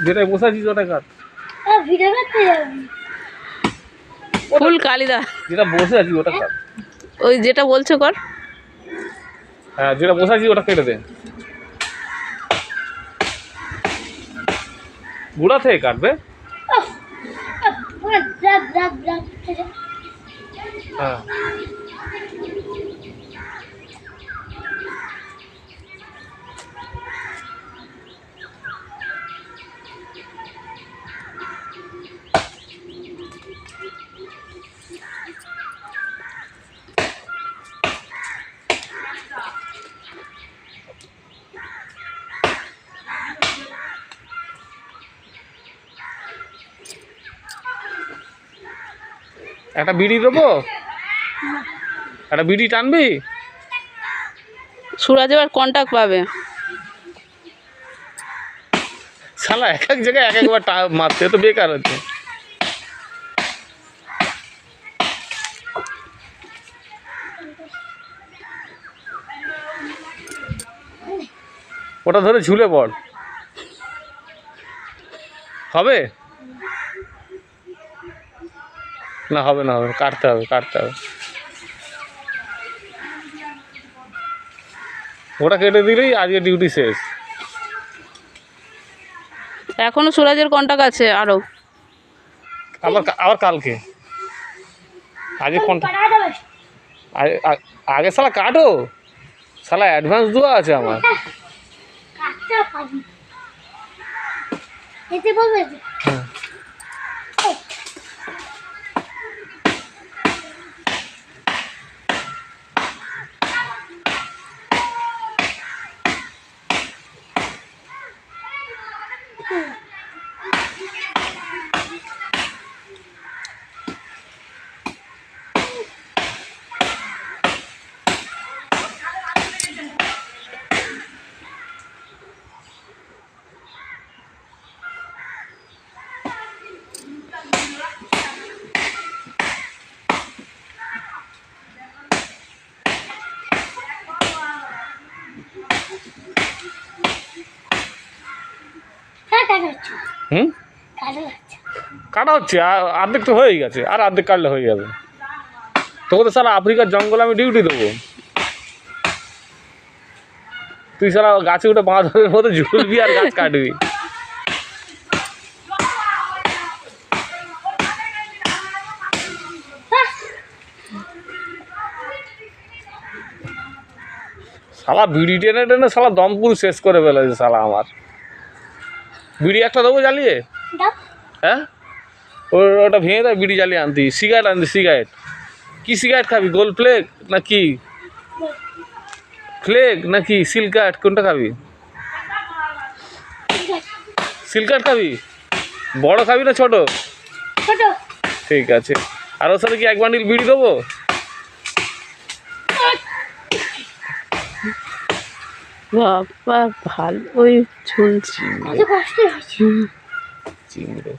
যেটা বসে আছিস ওটা কাট। ফুল কালিদা যেটা বসে আছিস ওটা কাট। ওই যেটা বলছো কর। হ্যাঁ যেটা বসে আছিস ওটা কেটে দে। গুড়া থেকে কাটবে। হ্যাঁ একটা বিড়ি দেবো, একটা বিড়ি টানবি। সুরাজ এবার কন্টাক্ট পাবে। শালা এক এক জায়গায় এক একবার মারতে তো বেকার হচ্ছে। ওটা ধরে ঝুলে পড়। হবে না, হবে না, হবে, কাটতে হবে, কাটতে হবে। ওটা কেটে দিলেই আজকে ডিউটি শেষ। এখনো সুরাজের কন্টাক্ট আছে আরো। আবার কালকে। আজকে আগে শালা কাটো, শালা অ্যাডভান্স দেওয়া আছে আমার। হুম কাটা হচ্ছে, অর্ধেক তো হয়ে গেছে, আর অর্ধেক কাটলে হয়ে যাবে। তোকে তো সারা আফ্রিকার জঙ্গলে আমি ডিউটি দেবো। তুই সারা গাছে উঠে বাঁধের মতো ঝুলবি আর গাছ কাটবি। শালা বিড়ি টেনে টেনে শালা দমপুর শেষ করে ফেলেছে শালা আমার। বিড়ি একটা দেবো জ্বালিয়ে। হ্যাঁ ওটা ভেঙে দেয়, বিড়ি জ্বালিয়ে আনতি। সিগারেট আনতি, সিগারেট। কি সিগারেট খাবি, গোল ফ্লেক না কি, ফ্লেক নাকি সিলকাট, কোনটা খাবি? সিলকাট খাবি? বড় খাবি না ছোট? ঠিক আছে। আর ওর সাথে কি এক বান্ডিল বিড়ি দেবো? বাবা ভালোই ঝুলছি। চিংড়ি